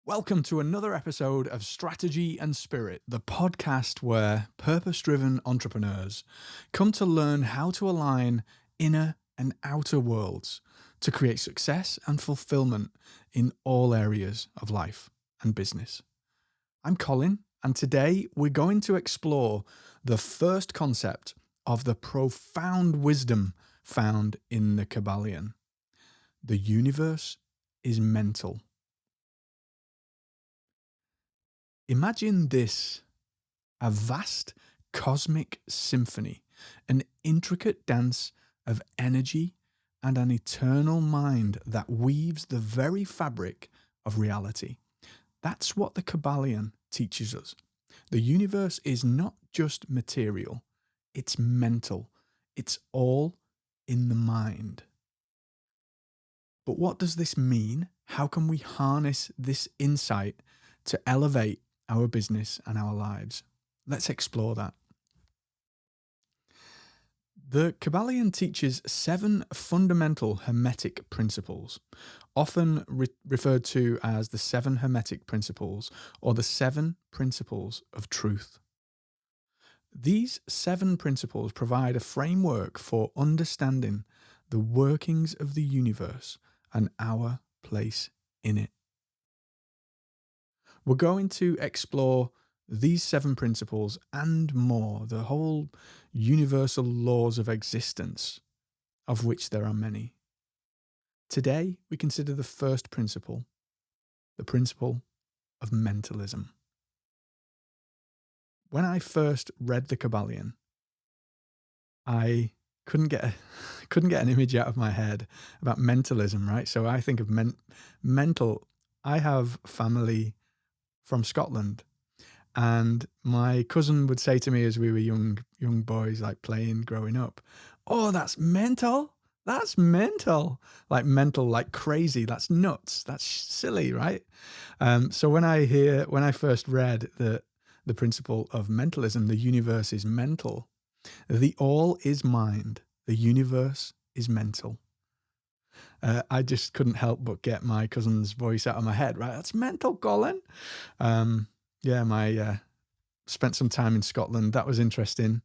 Welcome to another episode of Strategy and Spirit, the podcast where purpose driven entrepreneurs come to learn how to align inner and outer worlds to create success and fulfillment in all areas of life and business. I'm Colin, and today we're going to explore the first concept of the profound wisdom found in the Kybalion. The universe is mental. Imagine this: a vast cosmic symphony, an intricate dance of energy and an eternal mind that weaves the very fabric of reality. That's what the Kybalion teaches us. The universe is not just material, it's mental. It's all in the mind. But what does this mean? How can we harness this insight to elevate our business and our lives? Let's explore that. The Kybalion teaches 7 fundamental Hermetic principles, often referred to as the 7 Hermetic principles or the 7 principles of truth. These 7 principles provide a framework for understanding the workings of the universe and our place in it. We're going to explore these 7 principles and more, the whole universal laws of existence, of which there are many. Today, we consider the first principle, the principle of mentalism. When I first read the Kybalion, I couldn't get an image out of my head about mentalism, right? So I think of mental. I have family from Scotland, and my cousin would say to me as we were young boys, like playing growing up, "Oh, that's mental. That's mental." Like mental, like crazy. That's nuts. That's silly, right? So when I first read the principle of mentalism, the universe is mental. The all is mind. The universe is mental. I just couldn't help but get my cousin's voice out of my head, right? That's mental, Colin. Spent some time in Scotland. That was interesting.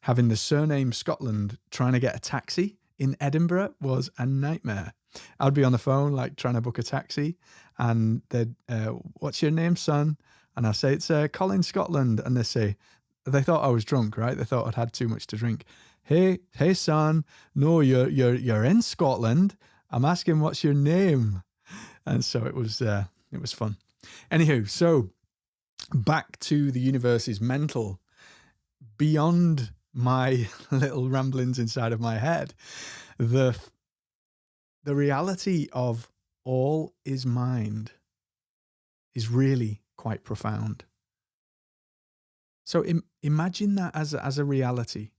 Having the surname Scotland, trying to get a taxi in Edinburgh was a nightmare. I'd be on the phone, like trying to book a taxi, and they'd, "What's your name, son?" And I say, "It's Colin Scotland." And they thought I was drunk, right? They thought I'd had too much to drink. Hey, son. No, you're in Scotland. I'm asking, what's your name? And so it was fun. Anywho, so back to the universe is mental. Beyond my little ramblings inside of my head, the reality of all is mind is really quite profound. So imagine that as a reality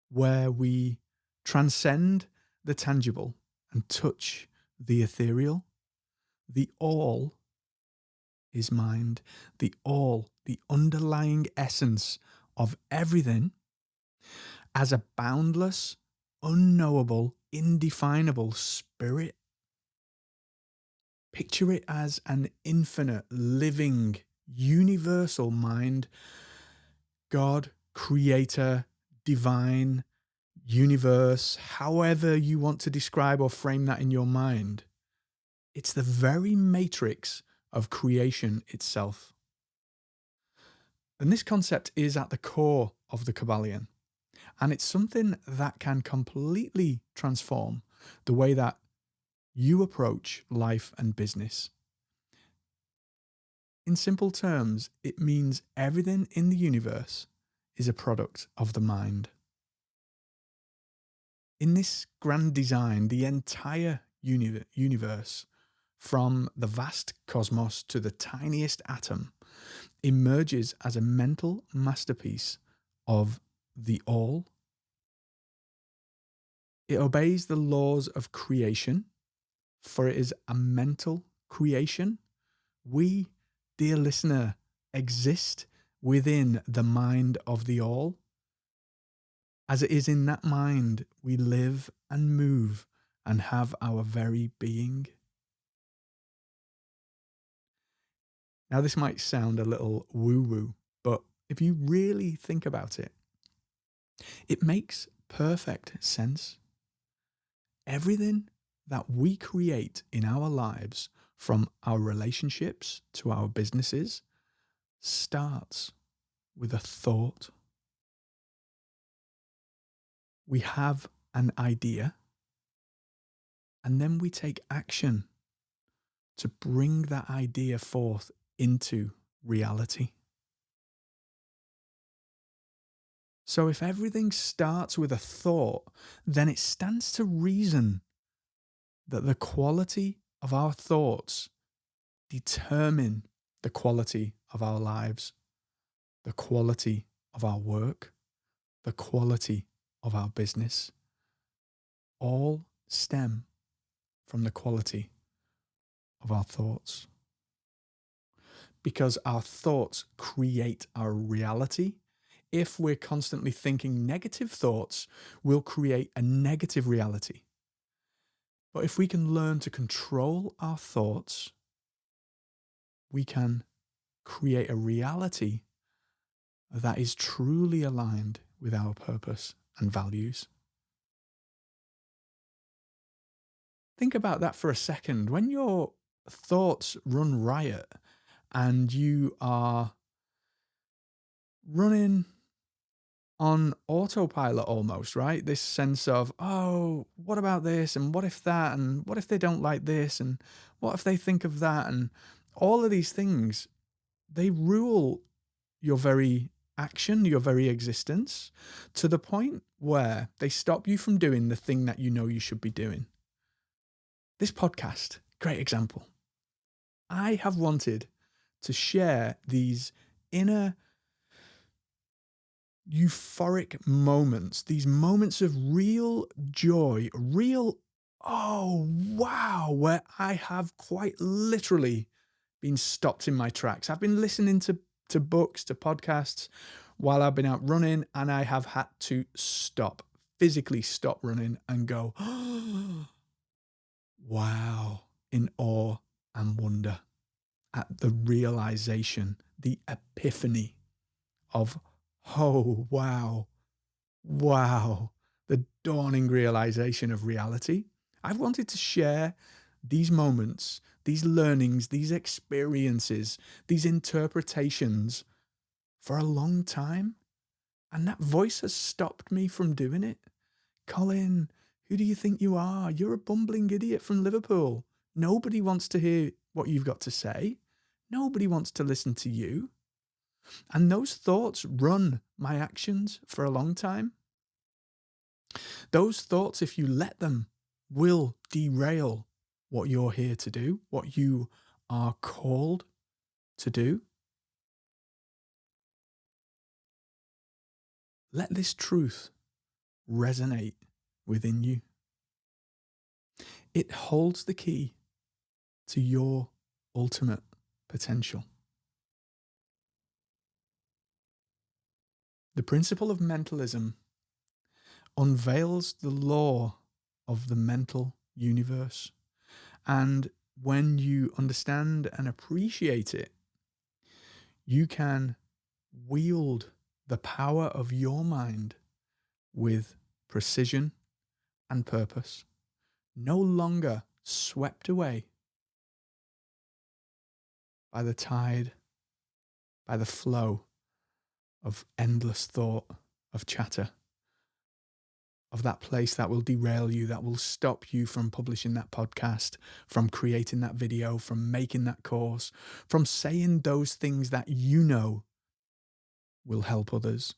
where we transcend the tangible and touch the ethereal. The all is mind. The all, the underlying essence of everything, as a boundless, unknowable, indefinable spirit. Picture it as an infinite, living, universal mind. God, creator, divine, universe, however you want to describe or frame that in your mind. It's the very matrix of creation itself. And this concept is at the core of the Kybalion. And it's something that can completely transform the way that you approach life and business. In simple terms, it means everything in the universe is a product of the mind. In this grand design, the entire universe, from the vast cosmos to the tiniest atom, emerges as a mental masterpiece of the all. It obeys the laws of creation, for it is a mental creation. We, dear listener, exist within the mind of the all. As it is in that mind, we live and move and have our very being. Now, this might sound a little woo-woo, but if you really think about it, it makes perfect sense. Everything that we create in our lives, from our relationships to our businesses, starts with a thought. We have an idea, and then we take action to bring that idea forth into reality. So if everything starts with a thought, then it stands to reason that the quality of our thoughts determine the quality of our lives, the quality of our work, the quality of our business. All stem from the quality of our thoughts. Because our thoughts create our reality. If we're constantly thinking negative thoughts, we'll create a negative reality. But if we can learn to control our thoughts, we can create a reality that is truly aligned with our purpose and values. Think about that for a second. When your thoughts run riot and you are running on autopilot almost, right? This sense of, oh, what about this? And what if that? And what if they don't like this? And what if they think of that? And all of these things, they rule your very action, your very existence, to the point where they stop you from doing the thing that you know you should be doing. This podcast, great example. I have wanted to share these inner euphoric moments, these moments of real joy, real, oh, wow, where I have quite literally been stopped in my tracks. I've been listening to books, to podcasts while I've been out running, and I have had to stop, physically stop running and go, oh, wow, in awe and wonder at the realization, the epiphany of, oh, wow, wow, the dawning realization of reality. I've wanted to share these moments, these learnings, these experiences, these interpretations for a long time. And that voice has stopped me from doing it. Colin, who do you think you are? You're a bumbling idiot from Liverpool. Nobody wants to hear what you've got to say. Nobody wants to listen to you. And those thoughts run my actions for a long time. Those thoughts, if you let them, will derail what you're here to do, what you are called to do. Let this truth resonate within you. It holds the key to your ultimate potential. The principle of mentalism unveils the law of the mental universe. And when you understand and appreciate it, you can wield the power of your mind with precision and purpose, no longer swept away by the tide, by the flow of endless thought, of chatter, of that place that will derail you, that will stop you from publishing that podcast, from creating that video, from making that course, from saying those things that you know will help others,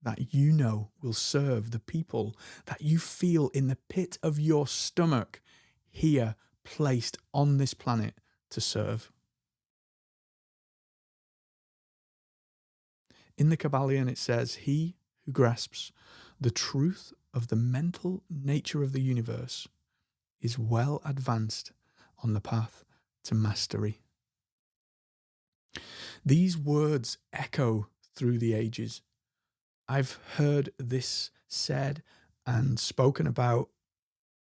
that you know will serve the people that you feel in the pit of your stomach here placed on this planet to serve. In the Kybalion, it says, he who grasps the truth of the mental nature of the universe is well advanced on the path to mastery. These words echo through the ages. I've heard this said and spoken about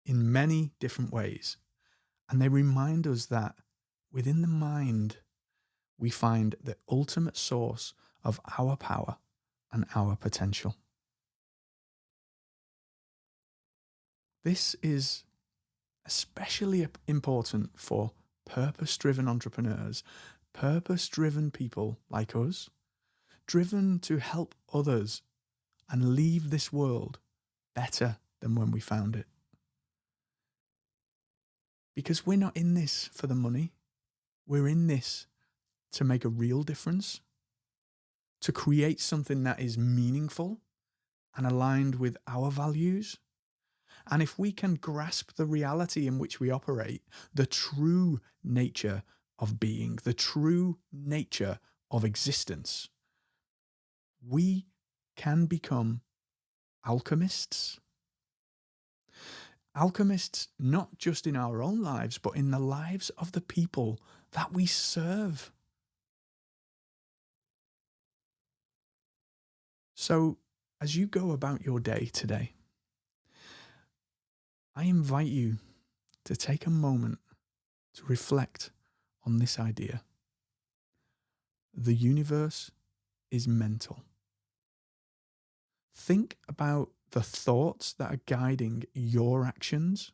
in many different ways, and they remind us that within the mind, we find the ultimate source of our power and our potential. This is especially important for purpose driven entrepreneurs, purpose driven people like us, driven to help others and leave this world better than when we found it. Because we're not in this for the money, we're in this to make a real difference, to create something that is meaningful and aligned with our values. And if we can grasp the reality in which we operate, the true nature of being, the true nature of existence, we can become alchemists. Alchemists, not just in our own lives, but in the lives of the people that we serve. So, as you go about your day today, I invite you to take a moment to reflect on this idea. The universe is mental. Think about the thoughts that are guiding your actions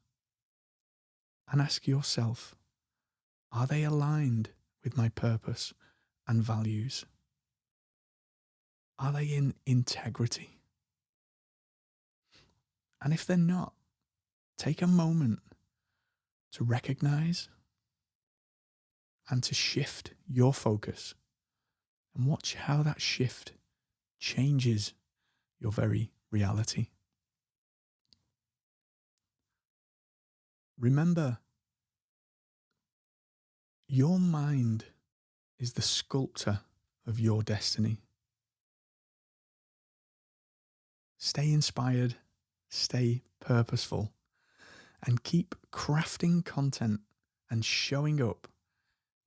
and ask yourself, are they aligned with my purpose and values? Are they in integrity? And if they're not, take a moment to recognize and to shift your focus and watch how that shift changes your very reality. Remember, your mind is the sculptor of your destiny. Stay inspired, stay purposeful, and keep crafting content and showing up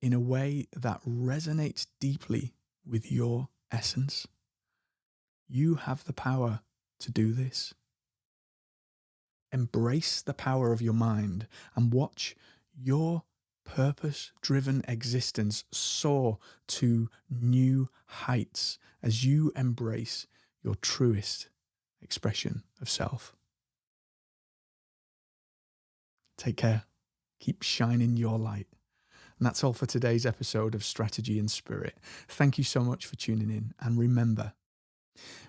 in a way that resonates deeply with your essence. You have the power to do this. Embrace the power of your mind and watch your purpose-driven existence soar to new heights as you embrace your truest expression of self. Take care. Keep shining your light. And that's all for today's episode of Strategy and Spirit. Thank you so much for tuning in. And remember,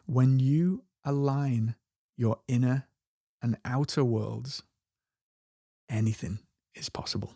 when you align your inner and outer worlds, anything is possible.